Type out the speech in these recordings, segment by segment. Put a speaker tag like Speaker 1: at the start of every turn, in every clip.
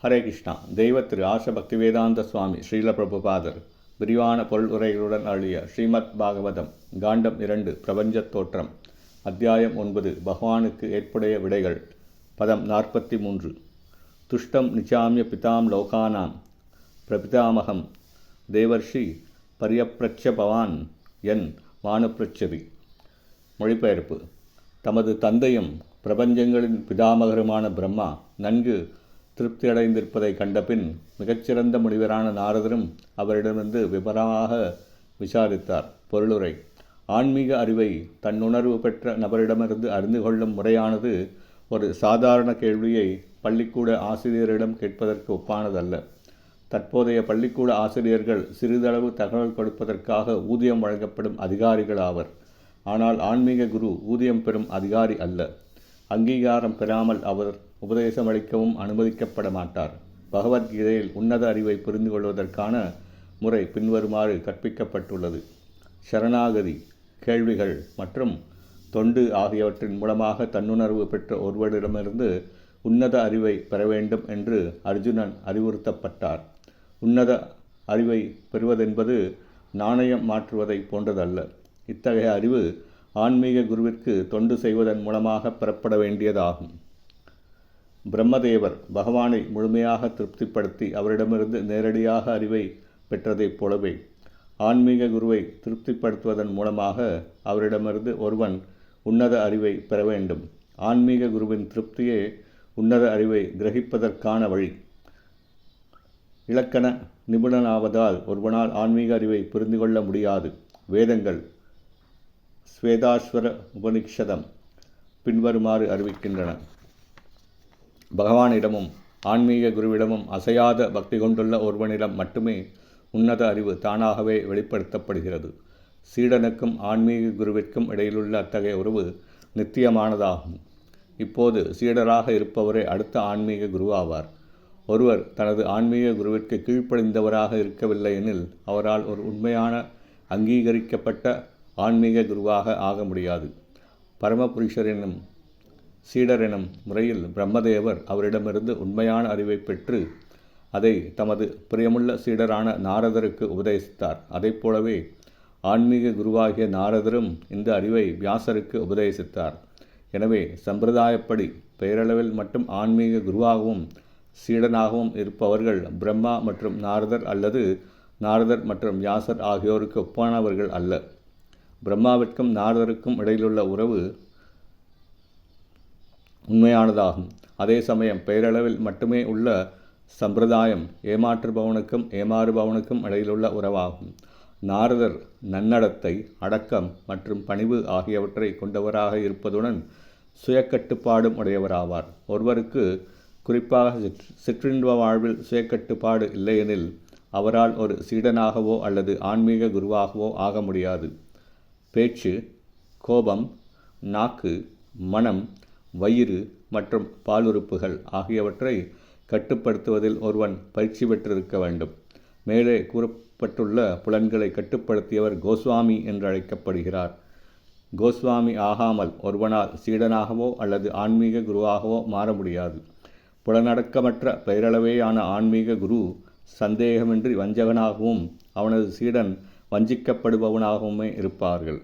Speaker 1: ஹரே கிருஷ்ணா. தெய்வ திரு ஆச பக்திவேதாந்த சுவாமி ஸ்ரீல பிரபுபாதர் விரிவான பொருள் உரைகளுடன் அழிய ஸ்ரீமத் பாகவதம் காண்டம் 2 பிரபஞ்சத் தோற்றம் அத்தியாயம் 9 பகவானுக்கு ஏற்புடைய விடைகள் பதம் 43. துஷ்டம் நிச்சாமிய பிதாம் லோகானாம் பிரபிதாமகம் தேவர்ஷி பரியப்ரட்ச பவான் என் வானுப்பிரச்சதி. மொழிபெயர்ப்பு. தமது தந்தையும் பிரபஞ்சங்களின் பிதாமகருமான பிரம்மா நன்கு திருப்தியடைந்திருப்பதை கண்டபின் மிகச்சிறந்த முனிவரான நாரதரும் அவரிடமிருந்து விவரமாக விசாரித்தார். பொருளுரை. ஆன்மீக அறிவை தன்னுணர்வு பெற்ற நபரிடமிருந்து அறிந்து கொள்ளும் முறையானது ஒரு சாதாரண கேள்வியை பள்ளிக்கூட ஆசிரியரிடம் கேட்பதற்கு ஒப்பானதல்ல. தற்போதைய பள்ளிக்கூட ஆசிரியர்கள் சிறிதளவு தகவல் கொடுப்பதற்காக ஊதியம் வழங்கப்படும் அதிகாரிகள் ஆவர். ஆனால் ஆன்மீக குரு ஊதியம் பெறும் அதிகாரி அல்ல. அங்கீகாரம் பெறாமல் அவர் உபதேசம் அளிக்கவும் அனுமதிக்கப்பட மாட்டார். பகவத்கீதையில் உன்னத அறிவை புரிந்து கொள்வதற்கான முறை பின்வருமாறு கற்பிக்கப்பட்டுள்ளது. சரணாகதி, கேள்விகள் மற்றும் தொண்டு ஆகியவற்றின் மூலமாக தன்னுணர்வு பெற்ற ஒருவரிடமிருந்து உன்னத அறிவை பெற வேண்டும் என்று அர்ஜுனன் அறிவுறுத்தப்பட்டார். உன்னத அறிவை பெறுவதென்பது நாணயம் மாற்றுவதை போன்றதல்ல. இத்தகைய அறிவு ஆன்மீக குருவிற்கு தொண்டு செய்வதன் மூலமாக பெறப்பட வேண்டியதாகும். பிரம்மதேவர் பகவானை முழுமையாக திருப்திப்படுத்தி அவரிடமிருந்து நேரடியாக அறிவை பெற்றதைப் போலவே ஆன்மீக குருவை திருப்திப்படுத்துவதன் மூலமாக அவரிடமிருந்து ஒருவன் உன்னத அறிவை பெற வேண்டும். ஆன்மீக குருவின் திருப்தியே உன்னத அறிவை கிரகிப்பதற்கான வழி. இலக்கண நிபுணனாவதால் ஒருவனால் ஆன்மீக அறிவை புரிந்து கொள்ள முடியாது. வேதங்கள் ஸ்வேதாஸ்வர உபனிஷதம் பின்வருமாறு அறிவிக்கின்றன. பகவானிடமும் ஆன்மீக குருவிடமும் அசையாத பக்தி கொண்டுள்ள ஒருவனிடம் மட்டுமே உன்னத அறிவு தானாகவே வெளிப்படுத்தப்படுகிறது. சீடனுக்கும் ஆன்மீக குருவிற்கும் இடையிலுள்ள அத்தகைய உறவு நித்தியமானதாகும். இப்போது சீடராக இருப்பவரே அடுத்த ஆன்மீக குருவாவார். ஒருவர் தனது ஆன்மீக குருவிற்கு கீழ்ப்படிந்தவராக இருக்கவில்லை எனில் அவரால் ஒரு உண்மையான அங்கீகரிக்கப்பட்ட ஆன்மீக குருவாக ஆக முடியாது. பரமபுருஷர் எனும் சீடர் எனும் முறையில் பிரம்மதேவர் அவரிடமிருந்து உண்மையான அறிவை பெற்று அதை தமது பிரியமுள்ள சீடரான நாரதருக்கு உபதேசித்தார். அதைப் போலவே ஆன்மீக குருவாகிய நாரதரும் இந்த அறிவை வியாசருக்கு உபதேசித்தார். எனவே சம்பிரதாயப்படி பெயரளவில் மட்டும் ஆன்மீக குருவாகவும் சீடனாகவும் இருப்பவர்கள் பிரம்மா மற்றும் நாரதர் அல்லது நாரதர் மற்றும் வியாசர் ஆகியோருக்கு ஒப்பானவர்கள் அல்ல. பிரம்மாவிற்கும் நாரதருக்கும் இடையிலுள்ள உறவு உண்மையானதாகும். அதே சமயம் பெயரளவில் மட்டுமே உள்ள சம்பிரதாயம் ஏமாற்றுபவனுக்கும் ஏமாறுபவனுக்கும் இடையிலுள்ள உறவாகும். நாரதர் நன்னடத்தை, அடக்கம் மற்றும் பணிவு ஆகியவற்றை கொண்டவராக இருப்பதுடன் சுயக்கட்டுப்பாடும் உடையவராவார். ஒருவருக்கு குறிப்பாக சிற்றின்ப வாழ்வில் சுயக்கட்டுப்பாடு இல்லையெனில் அவரால் ஒரு சீடனாகவோ அல்லது ஆன்மீக குருவாகவோ ஆக முடியாது. பேச்சு, கோபம், நாக்கு, மனம், வயிறு மற்றும் பாலுறுப்புகள் ஆகியவற்றை கட்டுப்படுத்துவதில் ஒருவன் பயிற்சி பெற்றிருக்க வேண்டும். மேலே கூறப்பட்டுள்ள புலன்களை கட்டுப்படுத்தியவர் கோஸ்வாமி என்று அழைக்கப்படுகிறார். கோஸ்வாமி ஆகாமல் ஒருவனால் சீடனாகவோ அல்லது ஆன்மீக குருவாகவோ மாற முடியாது. புலனடக்கமற்ற பெயரளவேயான ஆன்மீக குரு சந்தேகமின்றி வஞ்சகனாகவும் அவனது சீடன் வஞ்சிக்கப்படுபவனாகவுமே இருப்பார்கள்.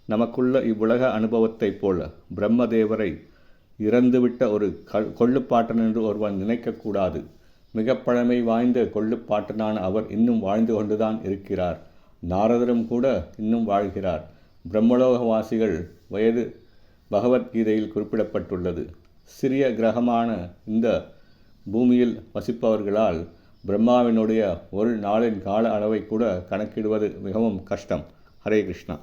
Speaker 1: நமக்குள்ள இவ்வுலக அனுபவத்தைப் போல பிரம்மதேவரை இறந்துவிட்ட ஒரு கொள்ளுப்பாட்டன் என்று ஒருவன் நினைக்கக்கூடாது. மிக பழமை வாய்ந்த கொள்ளுப்பாட்டனான அவர் இன்னும் வாழ்ந்து கொண்டுதான் இருக்கிறார். நாரதரும் கூட இன்னும் வாழ்கிறார். பிரம்மலோகவாசிகள் வயது பகவத்கீதையில் குறிப்பிடப்பட்டுள்ளது. சிறிய கிரகமான இந்த பூமியில் வசிப்பவர்களால் பிரம்மாவினுடைய ஒரு நாளின் கால அளவை கூட கணக்கிடுவது மிகவும் கஷ்டம். ஹரே கிருஷ்ணா.